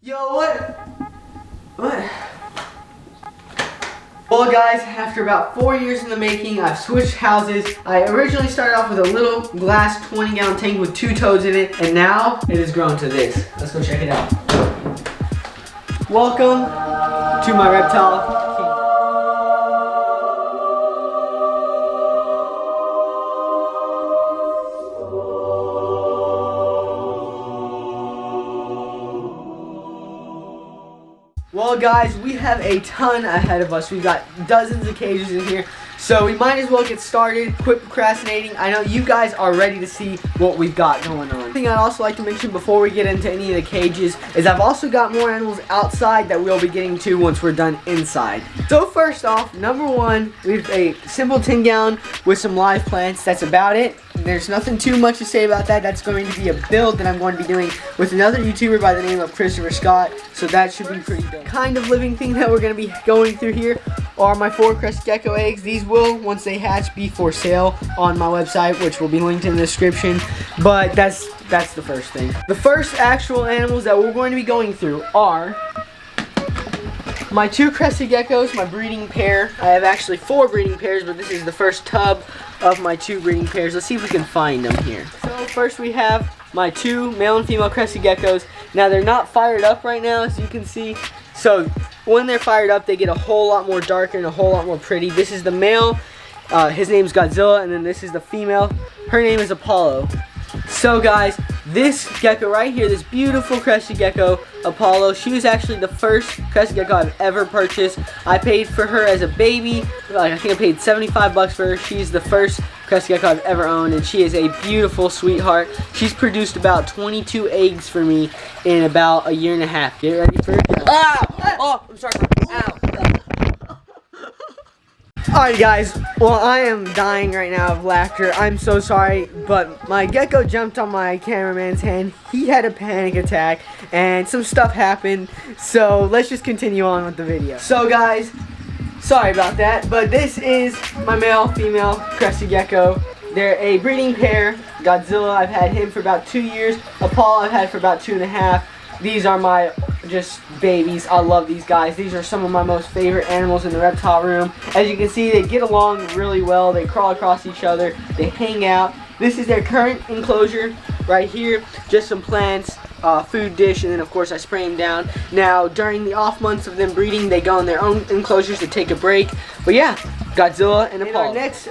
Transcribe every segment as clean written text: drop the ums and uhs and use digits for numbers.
Yo, what? Well guys, after about 4 years in the making, I've switched houses. I originally started off with a little glass 20-gallon tank with 2 toads in it, and now it has grown to this. Let's go check it out. Welcome to my reptile kingdom. Well guys, we have a ton ahead of us. We've got dozens of cages in here, so we might as well get started. Quit procrastinating. I know you guys are ready to see what we've got going on. One thing I'd also like to mention before we get into any of the cages is I've also got more animals outside that we'll be getting to once we're done inside. So first off, number one, we have a simple 10-gallon with some live plants. That's about it. There's nothing too much to say about that. That's going to be a build that I'm going to be doing with another YouTuber by the name of Christopher Scott, so that should be pretty dope. Kind of living thing that we're going to be going through here are my 4 Crested Gecko eggs. These will, once they hatch, be for sale on my website, which will be linked in the description, but that's the first thing. The first actual animals that we're going to be going through are my 2 Crested Geckos, my breeding pair. I have actually 4 breeding pairs, but this is the first tub of my 2 breeding pairs. Let's see if we can find them here. So first we have my 2 male and female Crested Geckos. Now they're not fired up right now, as you can see. So when they're fired up, they get a whole lot more darker and a whole lot more pretty. This is the male. His name's Godzilla, and then this is the female. Her name is Apollo. So guys, this gecko right here, this beautiful Crested Gecko, Apollo, she was actually the first Crested Gecko I've ever purchased. I paid for her as a baby. I think I paid 75 bucks for her. She's the first Crested Gecko I've ever owned, and she is a beautiful sweetheart. She's produced about 22 eggs for me in about a year and a half. Get ready for it. Ah! Oh, I'm sorry. Ow. Alright guys, well I am dying right now of laughter. I'm so sorry, but my gecko jumped on my cameraman's hand. He had a panic attack and some stuff happened, so let's just continue on with the video. So guys, sorry about that, but this is my male-female Crested Gecko. They're a breeding pair. Godzilla, I've had him for about 2 years. Apollo, I've had for about 2.5. These are my just babies. I love these guys. These are some of my most favorite animals in the reptile room. As you can see, they get along really well. They crawl across each other. They hang out. This is their current enclosure right here. Just some plants, food dish, and then of course I spray them down. Now during the off months of them breeding, they go in their own enclosures to take a break. But yeah, Godzilla and Apollo. Our next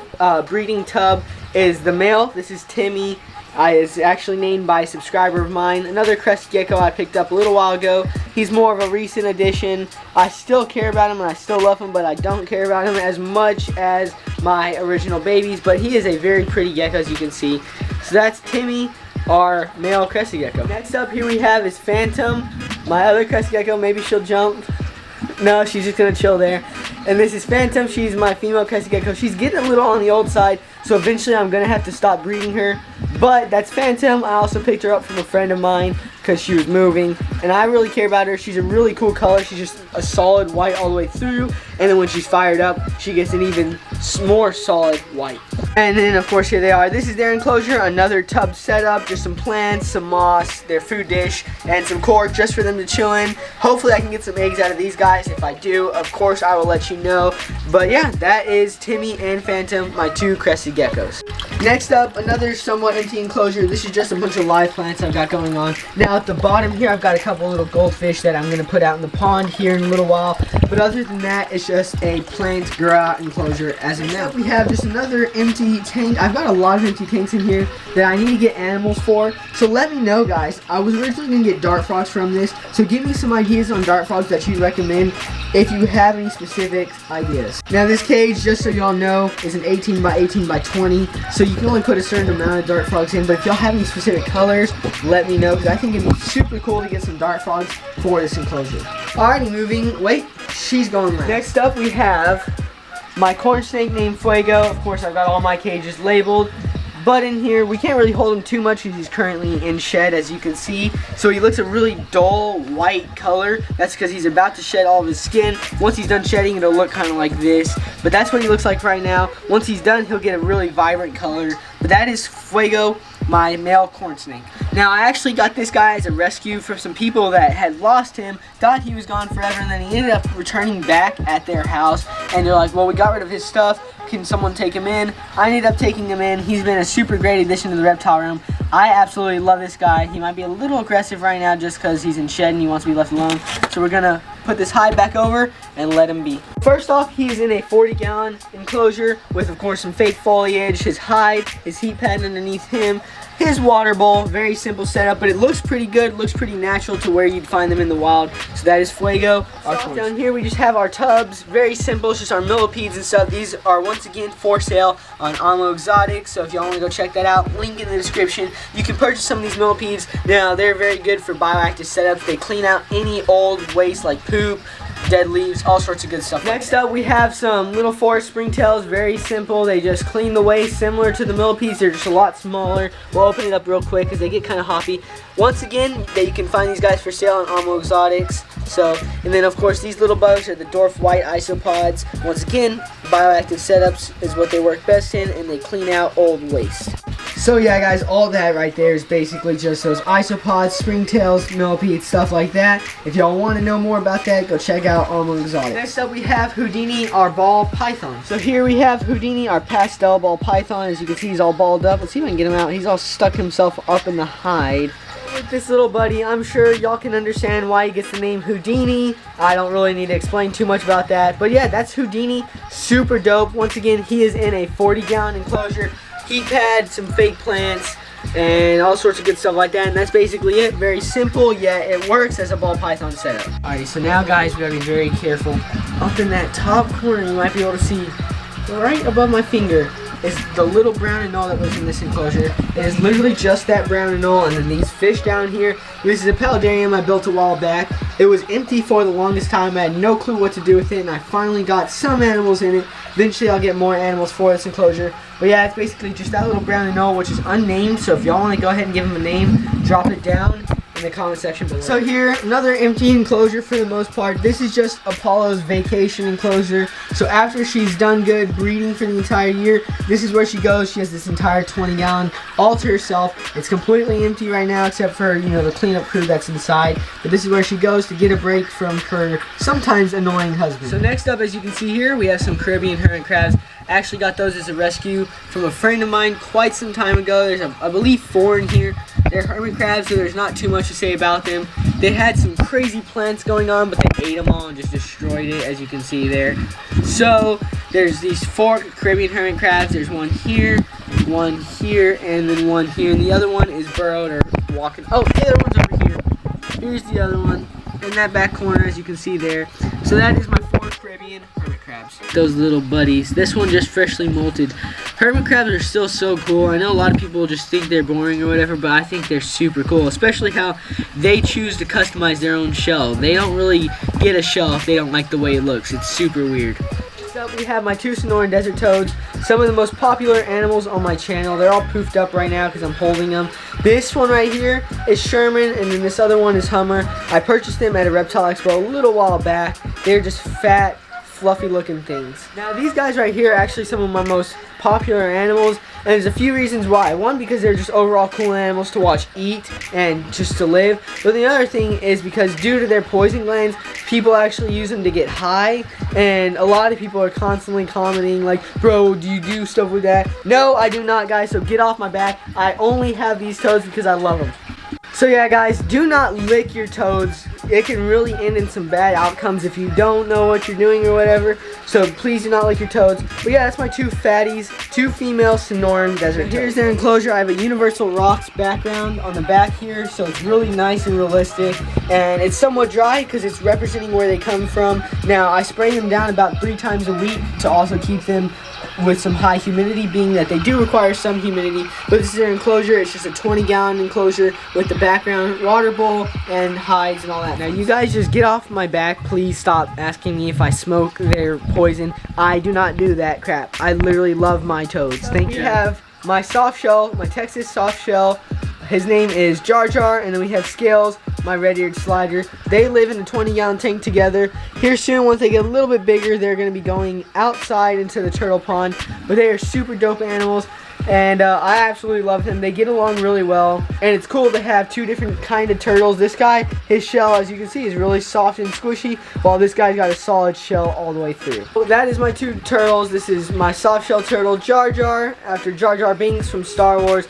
breeding tub is the male. This is Timmy. Is actually named by a subscriber of mine. Another Crested Gecko I picked up a little while ago. He's more of a recent addition. I still care about him and I still love him, but I don't care about him as much as my original babies. But he is a very pretty gecko, as you can see. So that's Timmy, our male Crested Gecko. Next up here we have is Phantom, my other Crested Gecko. Maybe she'll jump. No, she's just gonna chill there. And this is Phantom. She's my female Crested Gecko. She's getting a little on the old side, so eventually I'm gonna have to stop breeding her. But that's Phantom. I also picked her up from a friend of mine because she was moving, and I really care about her. She's a really cool color. She's just a solid white all the way through, and then when she's fired up, she gets an even more solid white. And then of course here they are. This is their enclosure, another tub setup, just some plants, some moss, their food dish, and some cork just for them to chill in. Hopefully I can get some eggs out of these guys. If I do, of course I will let you know. But yeah, that is Timmy and Phantom, my 2 Crested Geckos. Next up, another somewhat empty enclosure. This is just a bunch of live plants I've got going on. Now at the bottom here, I've got a couple little goldfish that I'm going to put out in the pond here in a little while. But other than that, it's just a plant grow out enclosure as of now. We have just another empty tank. I've got a lot of empty tanks in here that I need to get animals for. So let me know, guys. I was originally going to get dart frogs from this. So give me some ideas on dart frogs that you recommend if you have any specific ideas. Now this cage, just so y'all know, is an 18 by 18 by 20. So you can only put a certain amount of dart frogs in. But if y'all have any specific colors, let me know, because I think it'd be super cool to get some dart frogs for this enclosure. Alrighty, moving. Wait, she's going last. Next up we have my corn snake named Fuego. Of course, I've got all my cages labeled. But in here, we can't really hold him too much because he's currently in shed, as you can see. So he looks a really dull white color. That's because he's about to shed all of his skin. Once he's done shedding, it'll look kind of like this. But that's what he looks like right now. Once he's done, he'll get a really vibrant color. But that is Fuego. my male corn snake. Now I actually got this guy as a rescue from some people that had lost him, thought he was gone forever, and then he ended up returning back at their house, and they're like, well, we got rid of his stuff, can someone take him in? I ended up taking him in. He's been a super great addition to the reptile room. I absolutely love this guy. He might be a little aggressive right now just because he's in shed and he wants to be left alone. So we're gonna put this hide back over and let him be. First off, he's in a 40-gallon enclosure with, of course, some fake foliage, his hide, his heat pad underneath him, his water bowl. Very simple setup, but it looks pretty good, looks pretty natural to where you'd find them in the wild. So that is Fuego. Down here we just have our tubs. Very simple, it's just our millipedes and stuff. These are once again for sale on Amo Exotics, so if y'all want to go check that out, link in the description. You can purchase some of these millipedes. Now they're very good for bioactive setups. They clean out any old waste like poop, dead leaves, all sorts of good stuff. Next up we have some little forest springtails. Very simple, they just clean the waste similar to the millipedes. They're just a lot smaller. We'll open it up real quick because they get kind of hoppy. Once again, you can find these guys for sale on Amo Exotics. So, and then of course these little bugs are the dwarf white isopods. Once again, bioactive setups is what they work best in, and they clean out old waste. So yeah guys, all that right there is basically just those isopods, springtails, millipedes, stuff like that. If y'all want to know more about that, go check out Amo Exotics. Next up we have Houdini, our ball python. So here we have Houdini, our pastel ball python. As you can see, he's all balled up. Let's see if I can get him out. He's all stuck himself up in the hide. With this little buddy, I'm sure y'all can understand why he gets the name Houdini. I don't really need to explain too much about that. But yeah, that's Houdini. Super dope. Once again, he is in a 40-gallon enclosure. Heat pad, some fake plants, and all sorts of good stuff like that. And that's basically it. Very simple, yet it works as a ball python setup. Alrighty, so now guys, we gotta be very careful. Up in that top corner, you might be able to see right above my finger is the little brown anole that was in this enclosure. It is literally just that brown anole, and then these fish down here. This is a paludarium I built a while back. It was empty for the longest time. I had no clue what to do with it, and I finally got some animals in it. Eventually I'll get more animals for this enclosure. But yeah, it's basically just that little brown anole, which is unnamed. So if y'all want to go ahead and give him a name, drop it down in the comment section below. So here, another empty enclosure for the most part. This is just Apollo's vacation enclosure. So after she's done good breeding for the entire year, this is where she goes. She has this entire 20-gallon all to herself. It's completely empty right now except for, you know, the cleanup crew that's inside. But this is where she goes to get a break from her sometimes annoying husband. So next up, as you can see here, we have some Caribbean hermit crabs. I actually got those as a rescue from a friend of mine quite some time ago. There's, I believe, 4 in here. They're hermit crabs, so there's not too much to say about them. They had some crazy plants going on, but they ate them all and just destroyed it, as you can see there. So there's these 4 Caribbean hermit crabs. There's one here, and then one here. And the other one is burrowed or walking. Oh, the other one's over here. Here's the other one in that back corner, as you can see there. So that is my 4 Caribbean hermit crabs. Those little buddies. This one just freshly molted. Hermit crabs are still so cool. I know a lot of people just think they're boring or whatever, but I think they're super cool, especially how they choose to customize their own shell. They don't really get a shell if they don't like the way it looks. It's super weird. Next up, we have my 2 Sonoran desert toads, some of the most popular animals on my channel. They're all poofed up right now because I'm holding them. This one right here is Sherman, and then this other one is Hummer. I purchased them at a Reptile Expo a little while back. They're just fat, fluffy looking things. Now these guys right here are actually some of my most popular animals, and there's a few reasons why. One, because they're just overall cool animals to watch eat and just to live. But the other thing is because due to their poison glands, people actually use them to get high, and a lot of people are constantly commenting like, bro, do you do stuff with that? No, I do not, guys, so get off my back. I only have these toads because I love them. So yeah guys, do not lick your toads. It can really end in some bad outcomes if you don't know what you're doing or whatever. So please do not lick your toads. But yeah, that's my 2 fatties, 2 female Sonoran desert toads. Here's their enclosure. I have a Universal Rocks background on the back here, so it's really nice and realistic. And it's somewhat dry because it's representing where they come from. Now I spray them down about 3 times a week to also keep them with some high humidity, being that they do require some humidity. But this is their enclosure. It's just a 20-gallon enclosure with the background water bowl and hides and all that. Now you guys just get off my back. Please stop asking me if I smoke their poison. I do not do that crap. I literally love my toads. Thank you. We have my soft shell, my Texas soft shell. His name is Jar Jar, and then we have Scales, my red-eared slider. They live in a 20-gallon tank together. Here soon, once they get a little bit bigger, they're going to be going outside into the turtle pond. But they are super dope animals. And I absolutely love him. They get along really well, and it's cool to have two different kind of turtles. This guy, his shell, as you can see, is really soft and squishy, while this guy's got a solid shell all the way through. So that is my two turtles. This is my soft shell turtle, Jar Jar, after Jar Jar Binks from Star Wars.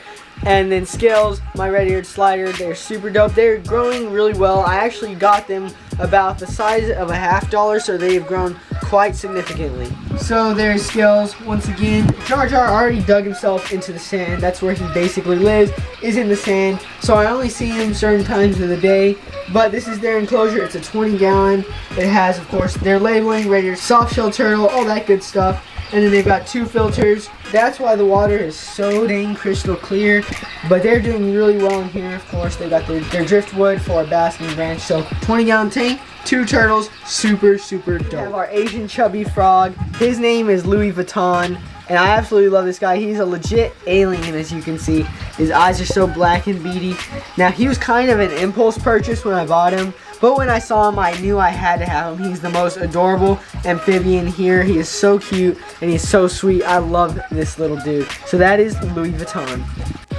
And then Scales, my red-eared slider. They're super dope. They're growing really well. I actually got them about the size of a $50, so they've grown quite significantly. So there's Scales once again. Jar Jar already dug himself into the sand. That's where he basically lives, is in the sand. So I only see him certain times of the day. But this is their enclosure. It's a 20-gallon. It has, of course, their labeling, red-eared soft shell turtle, all that good stuff. And then they've got 2 filters. That's why the water is so dang crystal clear. But they're doing really well in here, of course. They got their driftwood for a basking branch. So 20-gallon tank, 2 turtles, super, super dope. We have our Asian chubby frog. His name is Louis Vuitton. And I absolutely love this guy. He's a legit alien, as you can see. His eyes are so black and beady. Now, he was kind of an impulse purchase when I bought him. But when I saw him, I knew I had to have him. He's the most adorable amphibian here. He is so cute and he's so sweet. I love this little dude. So that is Louis Vuitton.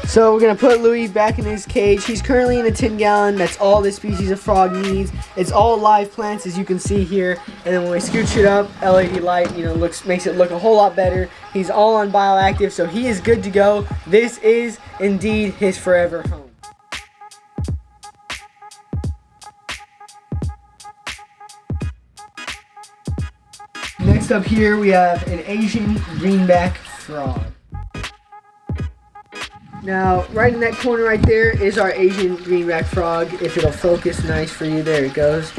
So we're going to put Louis back in his cage. He's currently in a 10-gallon. That's all this species of frog needs. It's all live plants, as you can see here. And then when we scooch it up, LED light, makes it look a whole lot better. He's all on bioactive, so he is good to go. This is indeed his forever home. Next up here, we have an Asian greenback frog. Now, right in that corner right there is our Asian greenback frog. If it'll focus nice for you, there it goes.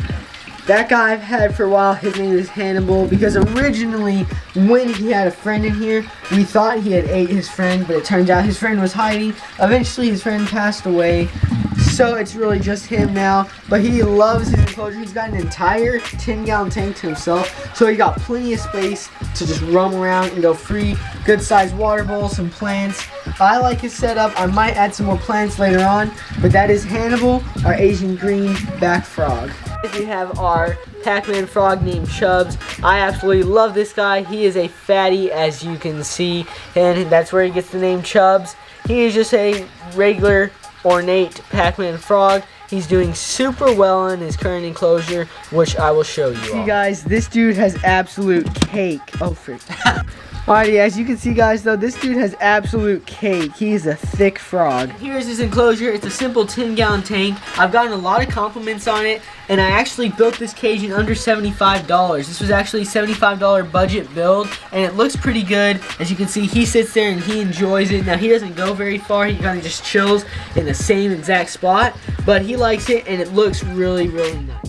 That guy I've had for a while. His name is Hannibal, because originally when he had a friend in here, we thought he had ate his friend, but it turns out his friend was hiding. Eventually his friend passed away, so it's really just him now. But he loves his enclosure. He's got an entire 10-gallon tank to himself, so he got plenty of space to just roam around and go free. Good sized water bowl, some plants. I like his setup. I might add some more plants later on, but that is Hannibal, our Asian greenback frog. We have our Pac-Man frog named Chubbs. I absolutely love this guy. He is a fatty, as you can see, and that's where he gets the name Chubbs. He is just a regular, ornate Pac-Man frog. He's doing super well in his current enclosure, which I will show you. See, guys, this dude has absolute cake. Oh, frick. Alrighty, as you can see, guys, though, this dude has absolute cake. He's a thick frog. Here's his enclosure. It's a simple 10-gallon tank. I've gotten a lot of compliments on it, and I actually built this cage in under $75. This was actually a $75 budget build, and it looks pretty good. As you can see, he sits there and he enjoys it. Now, he doesn't go very far. He kind of just chills in the same exact spot, but he likes it, and it looks really, really nice.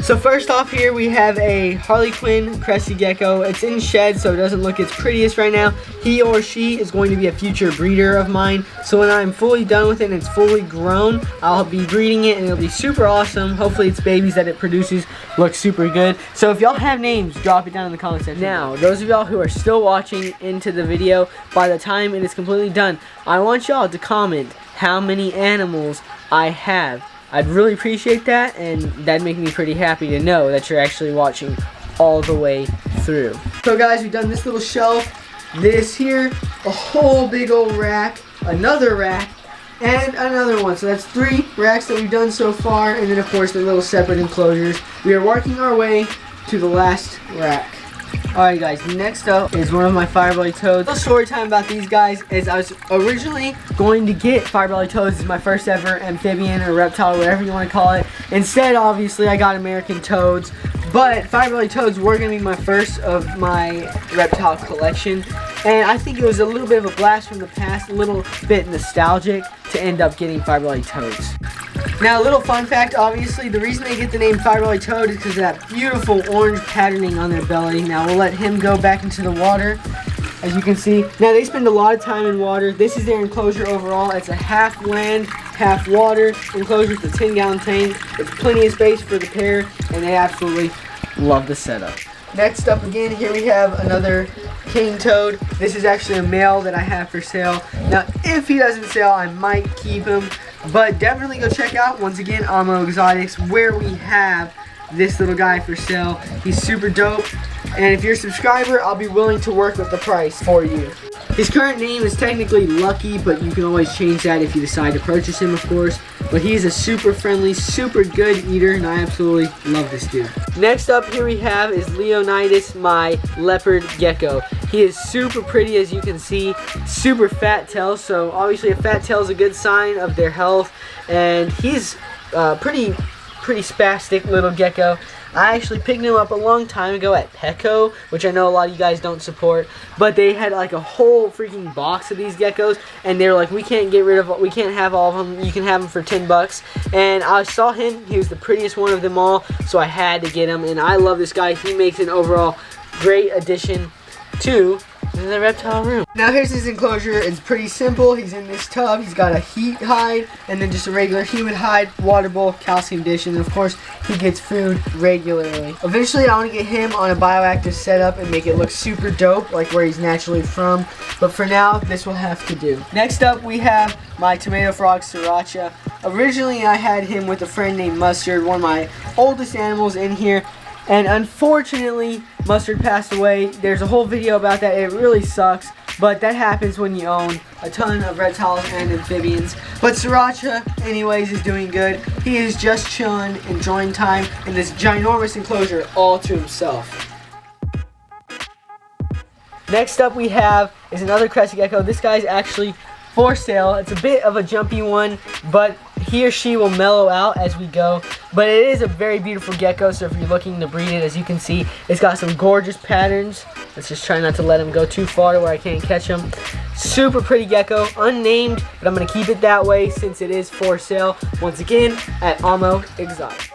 So first off here, we have a Harlequin Crested Gecko. It's in shed, so it doesn't look its prettiest right now. He or she is going to be a future breeder of mine. So when I'm fully done with it and it's fully grown, I'll be breeding it and it'll be super awesome. Hopefully its babies that it produces look super good. So if y'all have names, drop it down in the comment section. Now, those of y'all who are still watching into the video, by the time it is completely done, I want y'all to comment how many animals I have. I'd really appreciate that, and that'd make me pretty happy to know that you're actually watching all the way through. So guys, we've done this little shelf, this here, a whole big old rack, another rack, and another one. So that's 3 racks that we've done so far, and then of course the little separate enclosures. We are working our way to the last rack. Alright guys, next up is one of my firebelly toads. The story time about these guys is I was originally going to get firebelly toads as my first ever amphibian or reptile, whatever you want to call it. Instead, obviously, I got American toads, but firebelly toads were going to be my first of my reptile collection. And I think it was a little bit of a blast from the past, a little bit nostalgic to end up getting firebelly toads. Now, a little fun fact, obviously, the reason they get the name firebelly toad is because of that beautiful orange patterning on their belly. Now, we'll let him go back into the water, as you can see. Now, they spend a lot of time in water. This is their enclosure overall. It's a half land, half water enclosure. It's a 10-gallon tank. It's plenty of space for the pair, and they absolutely love the setup. Next up again, here we have another king toad. This is actually a male that I have for sale. Now, if he doesn't sell, I might keep him. But definitely go check out, once again, Amo Exotics, where we have this little guy for sale. He's super dope, and if you're a subscriber, I'll be willing to work with the price for you. His current name is technically Lucky, but you can always change that if you decide to purchase him, of course. But he is a super friendly, super good eater, and I absolutely love this dude. Next up here we have is Leonidas, my leopard gecko. He is super pretty, as you can see, super fat tail, so obviously a fat tail is a good sign of their health, and he's pretty spastic little gecko. I actually picked him up a long time ago at Petco, which I know a lot of you guys don't support, but they had like a whole freaking box of these geckos, and they were like, we can't have all of them, you can have them for 10 bucks, and I saw him, he was the prettiest one of them all, so I had to get him, and I love this guy. He makes an overall great addition to the reptile room. Now here's his enclosure. It's pretty simple. He's in this tub. He's got a heat hide and then just a regular humid hide, water bowl, calcium dish, and of course he gets food regularly. Eventually I want to get him on a bioactive setup and make it look super dope, like where he's naturally from, but for now this will have to do. Next up we have my tomato frog Sriracha. Originally I had him with a friend named Mustard, one of my oldest animals in here, and unfortunately Mustard passed away. There's a whole video about that. It really sucks, but that happens when you own a ton of reptiles and amphibians. But Sriracha, anyways, is doing good. He is just chilling, enjoying time in this ginormous enclosure all to himself. Next up we have is another Crested Gecko. This guy's actually for sale. It's a bit of a jumpy one, but he or she will mellow out as we go. But it is a very beautiful gecko, so if you're looking to breed it, as you can see, it's got some gorgeous patterns. Let's just try not to let him go too far to where I can't catch him. Super pretty gecko, unnamed, but I'm going to keep it that way since it is for sale. Once again, at Amo Exotic.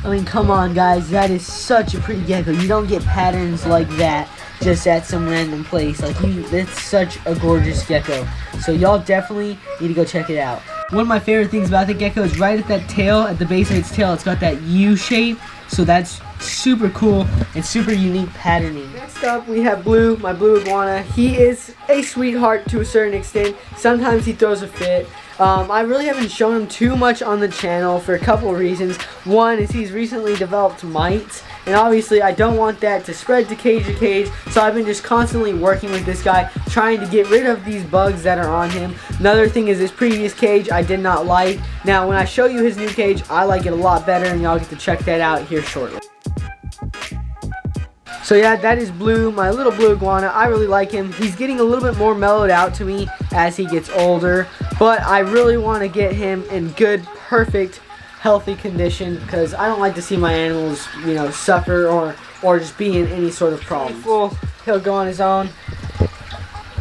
I mean, come on guys, that is such a pretty gecko. You don't get patterns like that just at some random place. Like, that's such a gorgeous gecko. So y'all definitely need to go check it out. One of my favorite things about the gecko is right at that tail, at the base of its tail, it's got that U shape. So that's super cool and super unique patterning. Next up we have Blue, my blue iguana. He is a sweetheart to a certain extent. Sometimes he throws a fit. I really haven't shown him too much on the channel for a couple of reasons. One is he's recently developed mites, and obviously I don't want that to spread to cage to cage, so I've been just constantly working with this guy, trying to get rid of these bugs that are on him. Another thing is his previous cage I did not like. Now when I show you his new cage, I like it a lot better, and y'all get to check that out here shortly. So yeah, that is Blue, my little blue iguana. I really like him. He's getting a little bit more mellowed out to me as he gets older, but I really want to get him in good, perfect, healthy condition, because I don't like to see my animals, you know, suffer or just be in any sort of problem. He'll go on his own.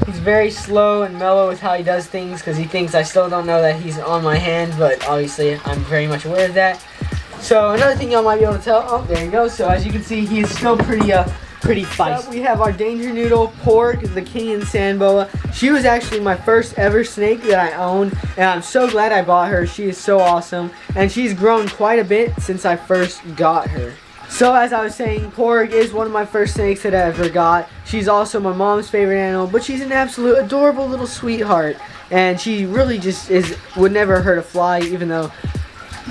He's very slow and mellow with how he does things, because he thinks I still don't know that he's on my hand, but obviously I'm very much aware of that. So another thing y'all might be able to tell, oh, there you go. So as you can see, he is still pretty feisty. We have our danger noodle, Pork, the Kenyan sand boa. She was actually my first ever snake that I owned, and I'm so glad I bought her. She is so awesome, and she's grown quite a bit since I first got her. So as I was saying, Porg is one of my first snakes that I ever got. She's also my mom's favorite animal, but she's an absolute adorable little sweetheart, and she really just would never hurt a fly, even though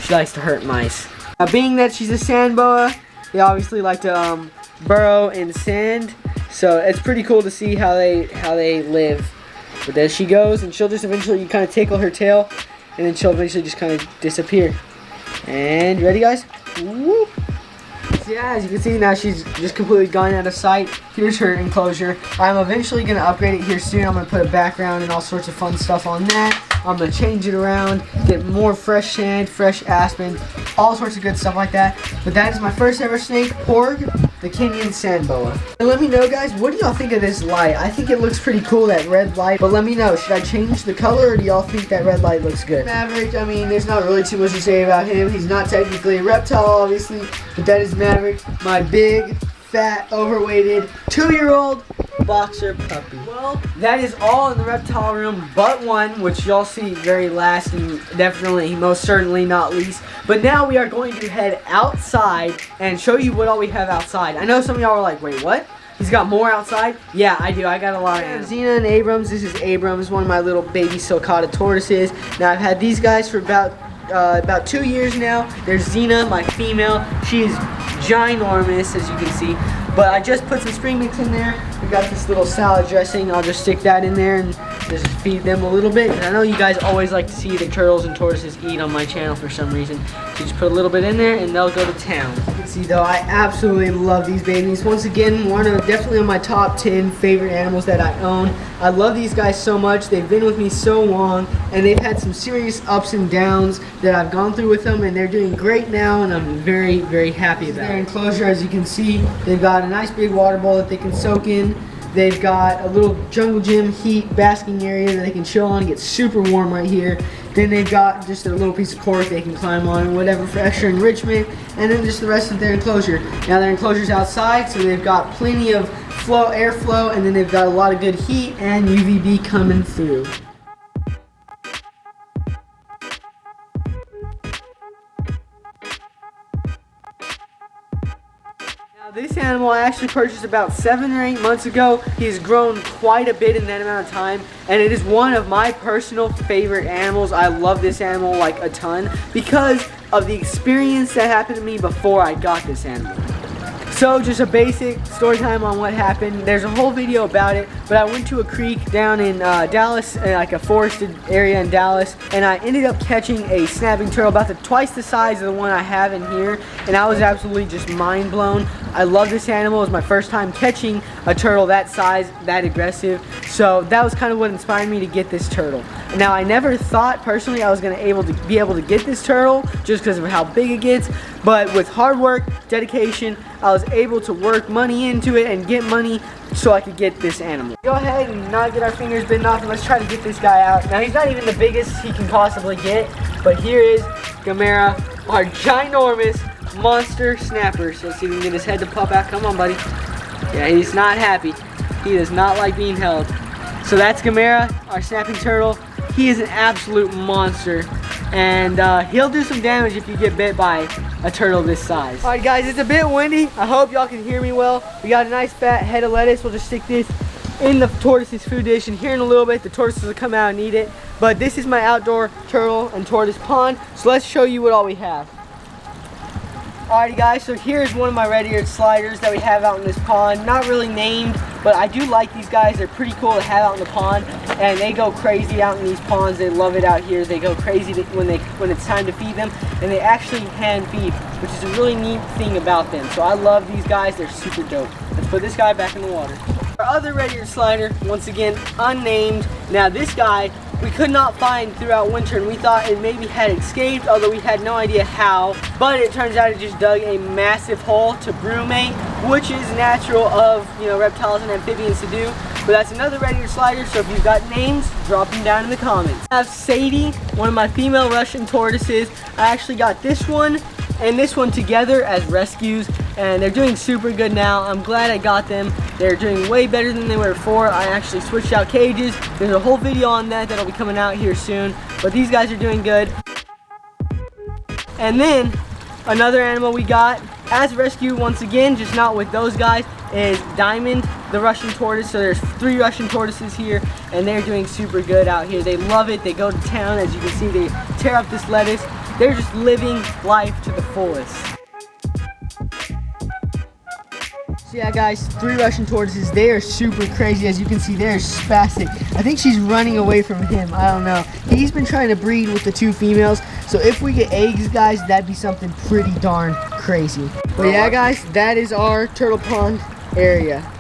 she likes to hurt mice. Being that she's a sand boa, they obviously like to burrow in sand, so it's pretty cool to see how they live. But there she goes, and she'll just eventually, you kind of tickle her tail, and then she'll eventually just kind of disappear. And ready, guys? Whoop. So yeah, as you can see now, she's just completely gone out of sight. Here's her enclosure. I'm eventually going to upgrade it here soon. I'm going to put a background and all sorts of fun stuff on that. I'm going to change it around, get more fresh sand, fresh aspen, all sorts of good stuff like that. But that is my first ever snake, Porg, the Kenyan sand boa. And let me know, guys, what do y'all think of this light? I think it looks pretty cool, that red light. But let me know, should I change the color, or do y'all think that red light looks good? Maverick, I mean, there's not really too much to say about him. He's not technically a reptile, obviously, but that is Maverick, my big, fat, overweighted, 2-year-old boxer puppy. Well, that is all in the reptile room but one, which y'all see very last and definitely most certainly not least. But now we are going to head outside and show you what all we have outside. I know some of y'all are like, wait, what? He's got more outside? Yeah, I do. I got a lot of animals. Xena and Abrams. This is Abrams, one of my little baby sulcata tortoises. Now, I've had these guys for about about 2 years now. There's Xena, my female. She is ginormous, as you can see. But I just put some spring mix in there. We got this little salad dressing. I'll just stick that in there and just feed them a little bit. And I know you guys always like to see the turtles and tortoises eat on my channel for some reason. So just put a little bit in there and they'll go to town. You can see though, I absolutely love these babies. Once again, definitely on my top 10 favorite animals that I own. I love these guys so much. They've been with me so long and they've had some serious ups and downs that I've gone through with them, and they're doing great now, and I'm very, very happy about it. Their enclosure, as you can see, they've got a nice big water bowl that they can soak in. They've got a little jungle gym heat basking area that they can chill on and get super warm right here. Then they've got just a little piece of cork they can climb on and whatever for extra enrichment, and then just the rest of their enclosure. Now their enclosure's outside, so they've got plenty of airflow, and then they've got a lot of good heat and UVB coming through. This animal I actually purchased about 7 or 8 months ago. He's grown quite a bit in that amount of time, and it is one of my personal favorite animals. I love this animal like a ton because of the experience that happened to me before I got this animal. So just a basic story time on what happened. There's a whole video about it, but I went to a creek down in Dallas, like a forested area in Dallas, and I ended up catching a snapping turtle about twice the size of the one I have in here, and I was absolutely just mind blown. I love this animal. It was my first time catching a turtle that size, that aggressive, so that was kind of what inspired me to get this turtle. Now I never thought personally I was going to be able to get this turtle just because of how big it gets, but with hard work, dedication, I was able to work money into it and get money so I could get this animal. Go ahead and not get our fingers bitten off, and let's try to get this guy out. Now he's not even the biggest he can possibly get, but here is Gamera, our ginormous monster snapper. So let's see if we can get his head to pop out. Come on, buddy. Yeah, he's not happy. He does not like being held. So that's Gamera, our snapping turtle. He is an absolute monster, and he'll do some damage if you get bit by a turtle this size. Alright guys, it's a bit windy. I hope y'all can hear me well. We got a nice fat head of lettuce. We'll just stick this in the tortoise's food dish, and here in a little bit the tortoises will come out and eat it. But this is my outdoor turtle and tortoise pond, so let's show you what all we have. Alrighty guys, so here's one of my red-eared sliders that we have out in this pond. Not really named, but I do like these guys. They're pretty cool to have out in the pond, and they go crazy out in these ponds. They love it out here. They go crazy when it's time to feed them, and they actually hand feed, which is a really neat thing about them. So I love these guys. They're super dope. Let's put this guy back in the water. Our other red-eared slider, once again, unnamed. Now this guy we could not find throughout winter, and we thought it maybe had escaped, although we had no idea how. But it turns out it just dug a massive hole to brumate, which is natural of, you know, reptiles and amphibians to do. But that's another red-eared slider, so if you've got names, drop them down in the comments. I have Sadie, one of my female Russian tortoises. I actually got this one and this one together as rescues, and they're doing super good now. I'm glad I got them. They're doing way better than they were before. I actually switched out cages. There's a whole video on that that'll be coming out here soon, but these guys are doing good. And then another animal we got as rescue, once again, just not with those guys, is Diamond, the Russian tortoise. So there's 3 Russian tortoises here, and they're doing super good out here. They love it. They go to town. As you can see, they tear up this lettuce. They're just living life to the fullest. So yeah guys, 3 Russian tortoises. They are super crazy. As you can see, they're spastic. I think she's running away from him. I don't know. He's been trying to breed with the 2 females. So if we get eggs, guys, that'd be something pretty darn crazy. But yeah guys, that is our turtle pond area.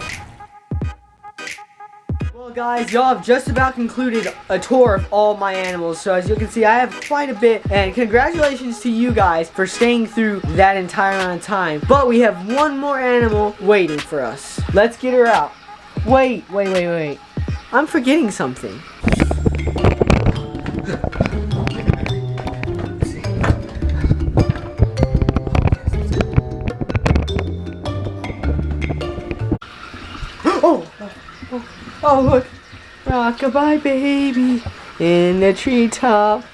Well guys, y'all have just about concluded a tour of all my animals. So as you can see, I have quite a bit, and congratulations to you guys for staying through that entire amount of time. But we have one more animal waiting for us. Let's get her out. Wait. I'm forgetting something. Oh look, rock-a-bye baby in the treetop.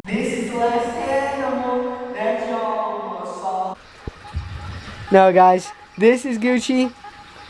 This is the last animal that y'all almost saw. No guys, this is Gucci,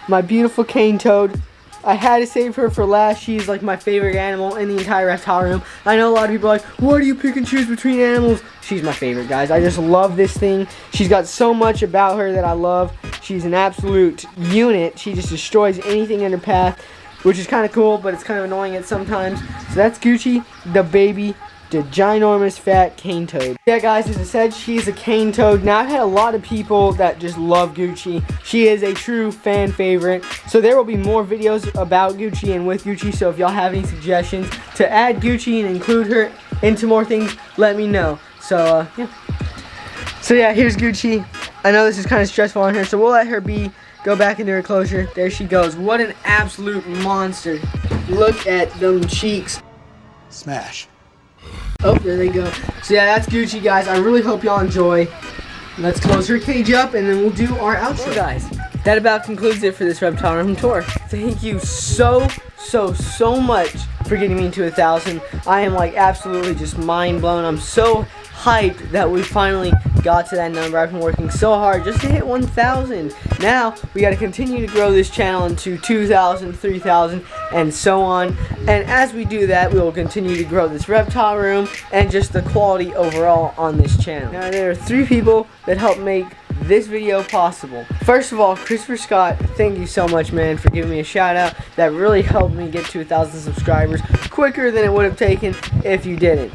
my beautiful cane toad. I had to save her for last. She's like my favorite animal in the entire reptile room. I know a lot of people are like, why do you pick and choose between animals? She's my favorite, guys. I just love this thing. She's got so much about her that I love. She's an absolute unit. She just destroys anything in her path, which is kind of cool, but it's kind of annoying at sometimes. So that's Gucci, the baby, the ginormous fat cane toad. Yeah, guys, as I said, she's a cane toad. Now, I've had a lot of people that just love Gucci. She is a true fan favorite. So there will be more videos about Gucci and with Gucci. So if y'all have any suggestions to add Gucci and include her into more things, let me know. So, yeah. So, yeah, here's Gucci. I know this is kind of stressful on her, so we'll let her be. Go back into her closure. There she goes. What an absolute monster. Look at them cheeks. Smash. Oh, there they go. So yeah, that's Gucci, guys. I really hope y'all enjoy. Let's close her cage up and then we'll do our outro. Guys, that about concludes it for this reptile room tour. Thank you so much for getting me to 1,000. I am like absolutely just mind blown. I'm so hyped that we finally got to that number. I've been working so hard just to hit 1,000. Now we got to continue to grow this channel into 2,000, 3,000, and so on. And as we do that, we will continue to grow this reptile room and just the quality overall on this channel. Now there are 3 people that help make this video possible. First of all, Christopher Scott, thank you so much, man, for giving me a shout out. That really helped me get to 1,000 subscribers quicker than it would have taken if you didn't.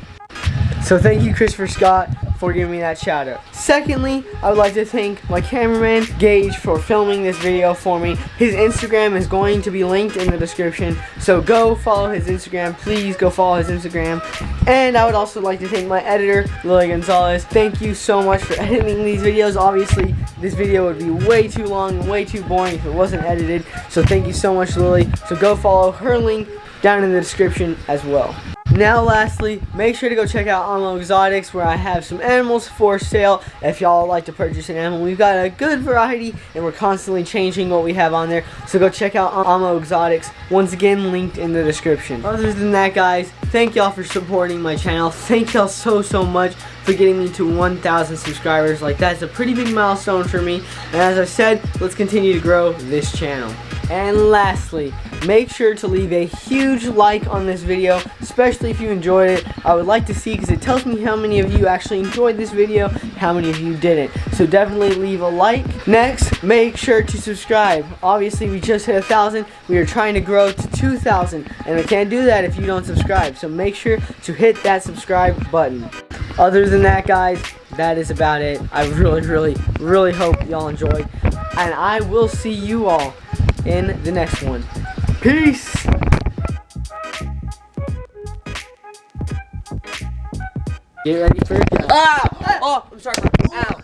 So thank you, Christopher Scott, for giving me that shout out. Secondly, I would like to thank my cameraman, Gage, for filming this video for me. His Instagram is going to be linked in the description, so go follow his Instagram. Please go follow his Instagram. And I would also like to thank my editor, Lily Gonzalez. Thank you so much for editing these videos. Obviously, this video would be way too long and way too boring if it wasn't edited. So thank you so much, Lily. So go follow her link down in the description as well. Now lastly, make sure to go check out Amo Exotics, where I have some animals for sale if y'all like to purchase an animal. We've got a good variety and we're constantly changing what we have on there, so go check out Amo Exotics, once again linked in the description. Other than that, guys, thank y'all for supporting my channel. Thank y'all so much for getting me to 1,000 subscribers. Like, that's a pretty big milestone for me, and as I said, let's continue to grow this channel. And lastly, make sure to leave a huge like on this video, especially if you enjoyed it. I would like to see, because it tells me how many of you actually enjoyed this video, how many of you didn't. So definitely leave a like. Next, make sure to subscribe. Obviously, we just hit 1,000. We are trying to grow to 2,000, and we can't do that if you don't subscribe. So make sure to hit that subscribe button. Other than that, guys, that is about it. I really hope y'all enjoyed, and I will see you all in the next one. Peace! Get ready for it. Ow! Oh, I'm sorry. Ow!